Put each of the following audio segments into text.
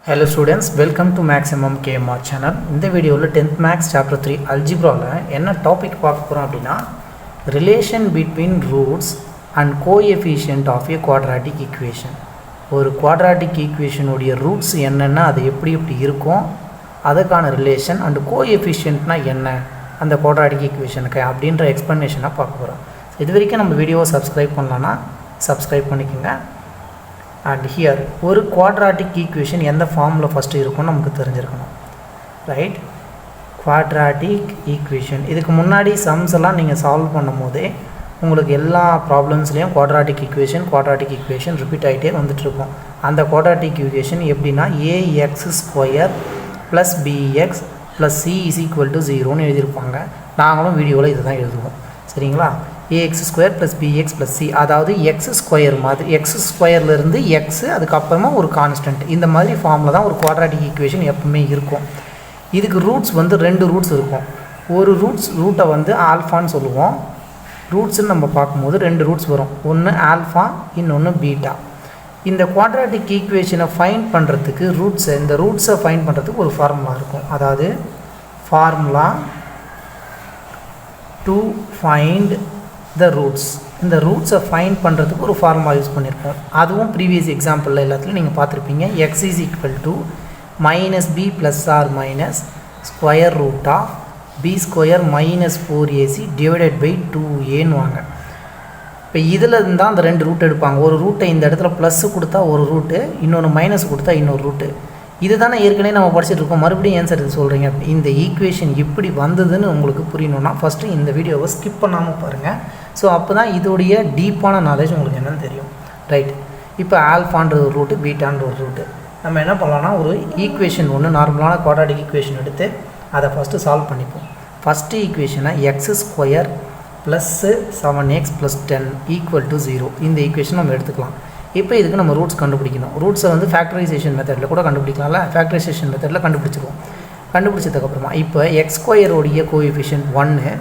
Hello students, welcome to mathsmmkmr channel. இந்த வீடியோல 10th maths chapter 3 algebra ல என்ன டாபிக் பார்க்க போறோம் அப்படினா relation between roots and coefficient of a quadratic equation. ஒரு quadratic equation உடைய roots என்னன்னா அது எப்படி இருக்கும் அதுக்கான relation and coefficientனா என்ன அந்த quadratic equationக்கு அப்படிங்கற explanation பார்க்க போறோம். இதுவரைக்கும் நம்ம வீடியோவை subscribe பண்ணலனா subscribe பண்ணிக்கங்க. And here ஒரு quadratic equation எந்த ஃபார்முலா ஃபர்ஸ்ட் இருக்கும் நமக்கு தெரிஞ்சிருக்கணும் ரைட் quadratic equation இதுக்கு முன்னாடி சம்ஸ் எல்லாம் நீங்க சால்வ் பண்ணும்போதே உங்களுக்கு எல்லா ப்ராப்ளம்ஸ்லயும் quadratic equation ரிப்பீட் ஆயிட்டே வந்துட்டு இருக்கும் அந்த quadratic equation எப்படினா ax² + bx + c = 0 ன்னு எழுதி இருப்பாங்க நாங்களும் வீடியோல இதுதான் எழுதுவோம் சரிங்களா ax² + bx + c அதாவது x² மாதிரி x² ல இருந்து x அதுக்கு அப்புறமா ஒரு கான்ஸ்டன்ட் இந்த மாதிரி ஃபார்ம்ல தான் ஒரு குவாட்ராட்டிக் ஈக்குவேஷன் எப்பவுமே இருக்கும் இதுக்கு ரூட்ஸ் வந்து ரெண்டு ரூட்ஸ் இருக்கும் ஒரு ரூட்டை வந்து ஆல்ஃபான்னு சொல்லுவோம் ரூட்ஸ் நம்ம பாக்கும்போது ரெண்டு ரூட்ஸ் வரும் ஒன்னு ஆல்ஃபா இன்னொன்னு பீட்டா இந்த குவாட்ராட்டிக் ஈக்குவேஷனை ஃபைண்ட் பண்றதுக்கு இந்த ரூட்ஸை ஃபைண்ட் பண்றதுக்கு ஒரு ஃபார்முலா இருக்கும் அதாவது formula to find the roots இந்த ரூட்ஸை ஃபைண்ட் பண்ணுறதுக்கு ஒரு ஃபார்முலா யூஸ் பண்ணியிருக்கோம் அதுவும் ப்ரீவியஸ் எக்ஸாம்பிளில் எல்லாத்துலையும் நீங்கள் பார்த்துருப்பீங்க x = -b + or - square root of b² - 4ac / 2a வாங்க இப்போ இதில் இருந்தால் அந்த ரெண்டு ரூட் எடுப்பாங்க ஒரு ரூட்டை இந்த இடத்துல ப்ளஸ் கொடுத்தா ஒரு ரூட்டு இன்னொன்று மைனஸ் கொடுத்தா இன்னொரு ரூட்டு இதுதானே ஏற்கனவே நம்ம படிச்சிட்டு இருக்கோம் மறுபடியும் ஆன்சர் இது சொல்றீங்க இந்த ஈக்குவேஷன் எப்படி வந்ததுன்னு உங்களுக்கு புரியணும்னா ஃபர்ஸ்ட் இந்த வீடியோவை ஸ்கிப் பண்ணாம பாருங்க சோ அப்பதான் இதோடைய டீப்பான நாலேஜ் உங்களுக்கு என்னன்னு தெரியும் ரைட் இப்போ ஆல்ஃபான்றது ஒரு ரூட் பீட்டான்றது ஒரு ரூட் நம்ம என்ன பண்ணலாம்னா ஒரு ஈக்குவேஷன் ஒன்னு நார்மலான குவாட்ராட்டிக் ஈக்குவேஷன் எடுத்து அதை ஃபர்ஸ்ட் சால்வ் பண்ணிப்போம் ஃபர்ஸ்ட் ஈக்குவேஷனை x² + 7x + 10 = 0 இந்த ஈக்குவேஷன் நம்ம எடுத்துக்கலாம் இப்போ இதுக்கு நம்ம ரூட்ஸ் கண்டுபிடிக்கணும் ரூட்ஸை வந்து ஃபேக்டரைசேஷன் மெத்தடில் கூட கண்டுபிடிக்கலாம்ல ஃபேக்டரைசேஷன் மெத்தடில் கண்டுபிடிச்சிருவோம் கண்டுபிடிச்சதுக்கப்புறமா இப்போ x² உடைய கோஎஃபிஷியன்ட் 1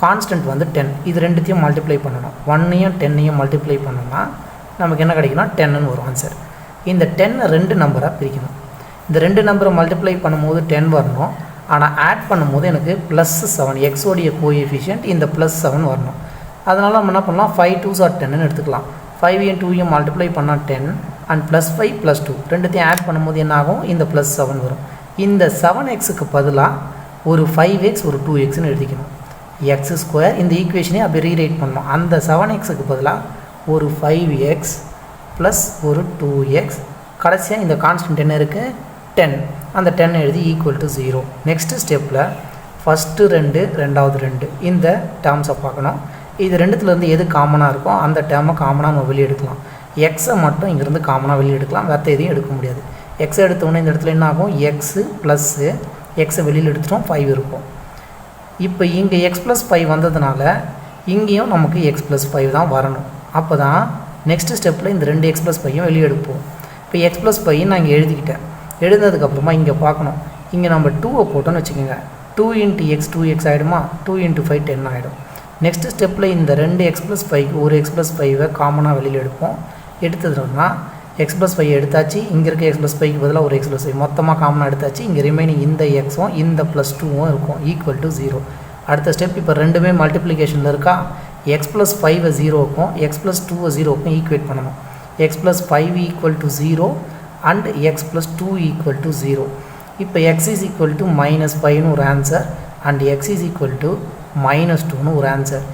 கான்ஸ்டன்ட் வந்து 10 இது ரெண்டுத்தையும் மல்டிப்ளை பண்ணணும் 1ஐயும் 10ஐயும் மல்டிப்ளை பண்ணோம்னா நமக்கு என்ன கிடைக்கும்னா 10ன்னு வரும் ஆன்சர் இந்த 10 ரெண்டு நம்பராக பிரிக்கணும் இந்த ரெண்டு நம்பரை மல்டிப்ளை பண்ணும்போது 10 வரணும் ஆனால் ஆட் பண்ணும்போது எனக்கு +7 x உடைய கோஎஃபிஷியன்ட் இந்த +7 வரணும் அதனால் நம்ம என்ன பண்ணலாம் 5 2s are 10ன்னு எடுத்துக்கலாம் 5 and 2 மல்டிப்ளை பண்ணா 10 and +5 +2 ரெண்டுத்தையும் ஆட் பண்ணும்போது என்ன ஆகும் இந்த +7 வரும் இந்த 7x க்கு பதிலா ஒரு 5x ஒரு 2x ன்னு எழுதிக்கணும் x² இந்த ஈக்குவேஷனை அப்படியே ரீரைட் பண்ணனும் அந்த 7x க்கு பதிலா ஒரு 5x plus ஒரு 2x கடைசியா இந்த கான்ஸ்டன்ட் என்ன இருக்கு 10 அந்த 10 எழுதி = 0 நெக்ஸ்ட் ஸ்டெப்ல ஃபர்ஸ்ட் 2 ரெண்டாவது 2 இந்த டேர்ம்ஸை பார்க்கணும் இது ரெண்டுத்துல இருந்து எது காமனா இருக்கோ அந்த டேர்மை காமனா நம்ம வெளிய எடுக்கலாம் x மட்டும் இங்க இருந்து காமனா வெளிய எடுக்கலாம் வேற எதையும் எடுக்க முடியாது x எடுத்த உடனே இந்த இடத்துல என்ன ஆகும் x plus x வெளியில எடுத்துட்டோம் 5 இருக்கும் இப்போ இங்க x plus 5 வந்ததனால இங்கேயும் நமக்கு x plus 5 தான் வரணும் அப்பதான் நெக்ஸ்ட் ஸ்டெப்ல இந்த 2x plus 5 வெளிய எடுப்போம் இப்போ x plus 5 நான் இங்க எழுதிட்டேன் எழுதுனதுக்கு அப்புறமா இங்க பார்க்கணும் இங்க நம்ம 2 போட்டோம்னு வெச்சுக்கங்க 2 * x 2x ஆயிடுமா 2 * 5 10 ஆயிடும் நெக்ஸ்ட் ஸ்டெப்ல இந்த 2x + 5 ஒரு x + 5 காமனா வெளியில எடுப்போம் எடுத்ததுனா x + 5 எடுத்தாச்சு இங்க இருக்க x + 5 க்கு பதிலா ஒரு x + 5 மொத்தமா காமனா எடுத்தாச்சு இங்க ரிமைனிங் இந்த x உம் இந்த +2 இருக்கும் = 0 அடுத்த ஸ்டெப் இப்போ ரெண்டுமே மல்டிப்ளிகேஷன்ல இருக்கா x + 5 0 க்கும் x + 2 0 க்கும் ஈக்குவேட் பண்ணனும் x + 5 = 0 and x + 2 = 0 இப்போ x = -5 ன்னு ஒரு ஆன்சர் and x = -2 ன்னு ஒரு ஆன்சர்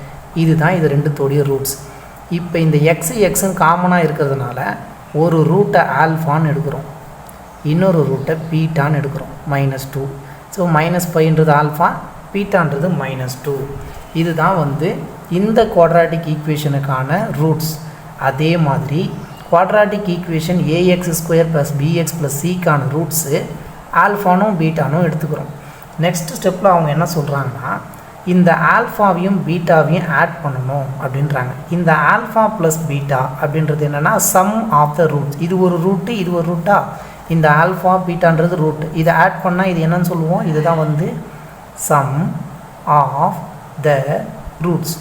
இதுதான் இது ரெண்டுத்தோட ரூட்ஸ் இப்போ இந்த x ன்னு காமனா இருக்குறதுனால ஒரு ரூட்டை ஆல்ஃபான்னு எடுக்கறோம் இன்னொரு ரூட்டை பீட்டான்னு எடுக்கறோம் -2 சோ -5 ன்றது ஆல்ஃபா பீட்டான்றது -2 இதுதான் வந்து இந்த குவாட்ராட்டிக் ஈக்குவேஷனுக்கான ரூட்ஸ் அதே மாதிரி quadratic equation ax² + bx + c க்கான ரூட்ஸ் ஆல்ஃபானும் பீட்டானும் எடுத்துக்கறோம் நெக்ஸ்ட் ஸ்டெப்ல அவங்க என்ன சொல்றாங்கன்னா இந்த ஆல்ஃபாவையும் பீட்டாவையும் ஆட் பண்ணனும் அப்படின்றாங்க இந்த ஆல்ஃபா + பீட்டா அப்படின்றது என்னன்னா sum of the roots இது ஒரு ரூட் இது ஒரு ரூட்டா இந்த ஆல்ஃபா பீட்டான்றது ரூட் இத ஆட் பண்ணா இது என்னன்னு சொல்லுவோம் இதுதான் வந்து sum of the roots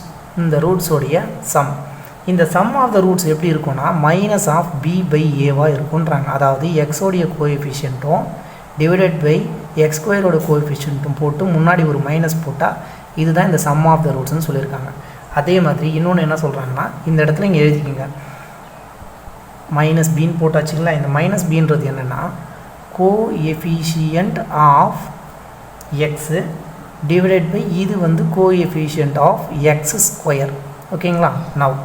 இந்த ரூட்ஸ் உடைய sum இந்த சம் ஆஃப் த ரூட்ஸ் எப்படி இருக்கும்னா மைனஸ் ஆஃப் பி பை ஏவாக இருக்குன்றாங்க. அதாவது எக்ஸோடைய கோஎஃபிஷியன்ட்டும் டிவைடட் பை எக்ஸ் ஸ்கொயரோட கோஎஃபிஷியன்ட்டும் போட்டு முன்னாடி ஒரு மைனஸ் போட்டால் இதுதான் இந்த சம் ஆஃப் த ரூட்ஸ்னு சொல்லியிருக்காங்க. அதே மாதிரி இன்னொன்று என்ன சொல்கிறாங்கன்னா இந்த இடத்துல இங்கே எழுதிக்கிங்க மைனஸ் பின்னு போட்டாச்சுங்களா. இந்த மைனஸ் பின்றது என்னென்னா coefficient of x divided by இது வந்து கோஎஃபிஷியன்ட் ஆஃப் எக்ஸ் ஸ்கொயர். ஓகேங்களா. நவ்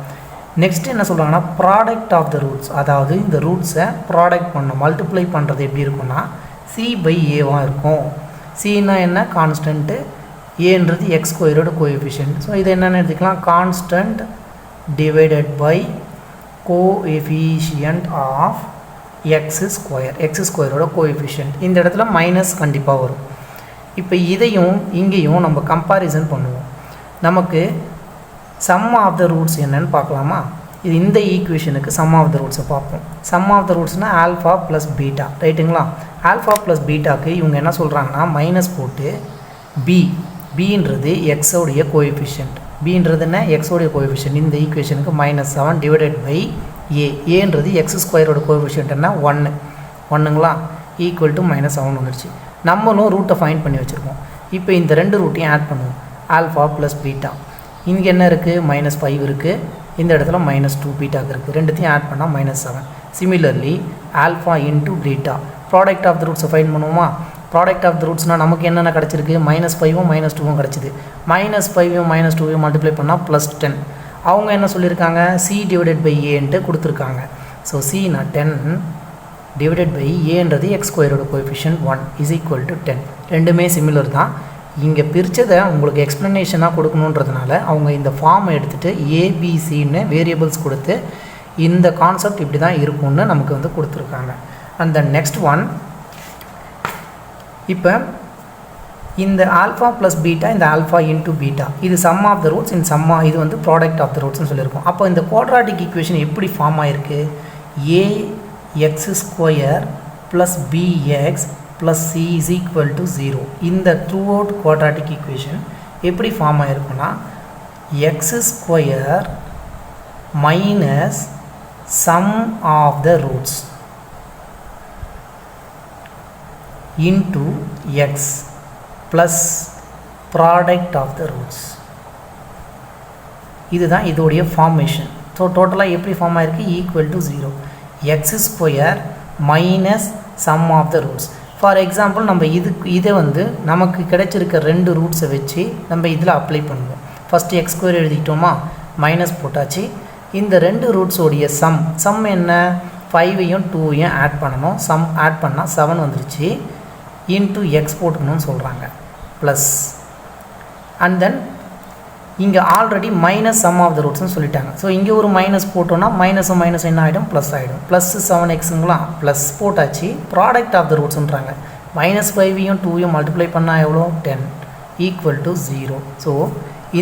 நெக்ஸ்ட் என்ன சொல்கிறாங்கன்னா ப்ராடக்ட் ஆஃப் த ரூட்ஸ், அதாவது இந்த ரூட்ஸை ப்ராடக்ட் பண்ணணும். மல்டிப்ளை பண்ணுறது எப்படி இருக்குன்னா சி பை ஏவாக இருக்கும். சின்னா என்ன கான்ஸ்டன்ட்டு, ஏன்றது எக்ஸ் ஸ்கொயரோட கோஎஃபிஷியன்ட். ஸோ இது என்னென்னு எடுத்துக்கலாம் constant divided by coefficient of x square, x ஸ்கொயரோட கோஎஃபிஷியன்ட். இந்த இடத்துல மைனஸ் கண்டிப்பாக வரும். இப்போ இதையும் இங்கேயும் நம்ம கம்பேரிசன் பண்ணுவோம். நமக்கு சம் ஆஃப் த ரூட்ஸ் என்னன்னு பார்க்கலாமா. இது இந்த ஈக்குவேஷனுக்கு சம் ஆஃப் த ரூட்ஸை பார்ப்போம். சம் ஆஃப் த ரூட்ஸ்னால் ஆல்ஃபா ப்ளஸ் பீட்டா, ரைட்டுங்களா. ஆல்ஃபா ப்ளஸ் பீட்டாக்கு இவங்க என்ன சொல்கிறாங்கன்னா மைனஸ் போட்டு பின்றது எக்ஸோடைய கோஎஃபிஷியன்ட், பின்றது என்ன எக்ஸோடைய கோஎஃபிஷியன்ட். இந்த ஈக்குவேஷனுக்கு -7 டிவைடட் பை ஏன்றது எக்ஸ் ஸ்கொயரோட கோஎஃபிஷியன்ட் என்ன 1ங்களா ஈக்குவல் டு -7 வந்துடுச்சு. நம்மளும் ரூட்டை ஃபைண்ட் பண்ணி வச்சுருக்கோம். இப்போ இந்த ரெண்டு ரூட்டையும் ஆட் பண்ணுவோம். ஆல்ஃபா ப்ளஸ் பீட்டா, இங்கே என்ன இருக்குது -5 இருக்குது, இந்த இடத்துல -2 பீட்டாக்கு இருக்குது. ரெண்டுத்தையும் ஆட் பண்ணால் -7. Similarly alpha into beta product of the ரூட்ஸை ஃபைண்ட் பண்ணுவோமா. ப்ராடக்ட் ஆஃப் த ரூட்ஸ்னால் நமக்கு என்னென்ன கிடச்சிருக்கு -5ம் -2ம் கிடச்சிது. -5ம் -2ம் மல்டிப்ளை பண்ணால் +10. அவங்க என்ன சொல்லியிருக்காங்க சி டிவைடட் பை ஏன்ட்டு கொடுத்துருக்காங்க. ஸோ சினா 10 டிவைடட் பை ஏன்றது எக்ஸ் ஸ்கொயரோட கோஎஃபிஷியன்ட் 1 இஸ் ஈக்குவல் டு 10. ரெண்டுமே சிமிலர் தான். இங்கே பிரித்ததை உங்களுக்கு எக்ஸ்ப்ளனேஷனாக கொடுக்கணுன்றதுனால அவங்க இந்த ஃபார்மை எடுத்துகிட்டு ஏபிசின்னு வேரியபிள்ஸ் கொடுத்து இந்த கான்செப்ட் இப்படி தான் இருக்கும்னு நமக்கு வந்து கொடுத்துருக்காங்க. அண்ட் தென் நெக்ஸ்ட் ஒன், இப்போ இந்த ஆல்ஃபா ப்ளஸ் பீட்டா, இந்த ஆல்ஃபா இன்ட்டு பீட்டா இது சம் ஆஃப் த ரூட்ஸ், இந்த இது வந்து ப்ராடக்ட் ஆஃப் த ரூட்ஸ்னு சொல்லியிருக்கோம். அப்போ இந்த குவாட்ராட்டிக் ஈக்குவேஷன் எப்படி ஃபார்ம் ஆகிருக்கு, a x square plus b x plus c is equal to 0. இந்த த்ரூ அவுட் குவாட்ராட்டிக் ஈக்குவேஷன் எப்படி ஃபார்ம் ஆகிருக்குன்னா x square minus sum of the roots into x plus product of the roots. இதுதான் இதோடைய formation. So டோட்டலாக எப்படி form ஆகிருக்கு equal to 0 x square minus sum of the roots. For example நம்ம இதை வந்து நமக்கு கிடைச்சிருக்க ரெண்டு ரூட்ஸை வச்சு நம்ம இதில் அப்ளை பண்ணுவோம். ஃபஸ்ட்டு எக்ஸ் ஸ்கொயர் எழுதிக்கிட்டோமா, மைனஸ் போட்டாச்சு. இந்த ரெண்டு ரூட்ஸோடைய சம் என்ன 5ஐயும் 2ஐயும் ஆட் பண்ணணும். சம் ஆட் பண்ணால் 7 வந்துருச்சு. இன்ட்டு எக்ஸ் போட்டுக்கணும்னு சொல்கிறாங்க ப்ளஸ். அண்ட் தென் இங்கே already minus sum of the ரூட்ஸ்னு சொல்லிட்டாங்க. ஸோ இங்கே ஒரு மைனஸ் போட்டோன்னா மைனஸும் மைனஸ் என்ன ஆகிடும் ப்ளஸ் ஆகிடும். ப்ளஸ் 7xங்களா ப்ளஸ் போட்டாச்சு. ப்ராடக்ட் ஆஃப் த ரூட்ஸ்ன்றாங்க. -5ஐயும் 2ஐயும் மல்டிப்ளை பண்ணால் எவ்வளோ 10 ஈக்குவல் டு 0. ஸோ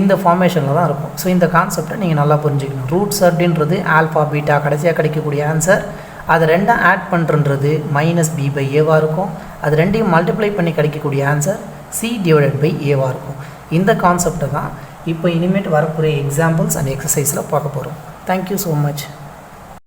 இந்த ஃபார்மேஷனில் தான் இருக்கும். ஸோ இந்த கான்செப்டை நீங்கள் நல்லா புரிஞ்சுக்கணும். ரூட்ஸ் அப்படின்றது ஆல்ஃபா பீட்டா கடைசியாக கிடைக்கக்கூடிய ஆன்சர். அது ரெண்டும் ஆட் பண்ணுறது -b/a இருக்கும். அது ரெண்டையும் மல்டிப்ளை பண்ணி கிடைக்கக்கூடிய ஆன்சர் c டிவைடட் பை ஏவாக இருக்கும். இந்த கான்செப்டை தான் இப்போ இனிமேட்டு வரக்கூடிய எக்ஸாம்பிள்ஸ் அண்ட் எக்ஸசைஸில் பார்க்க போகிறோம். Thank you so much.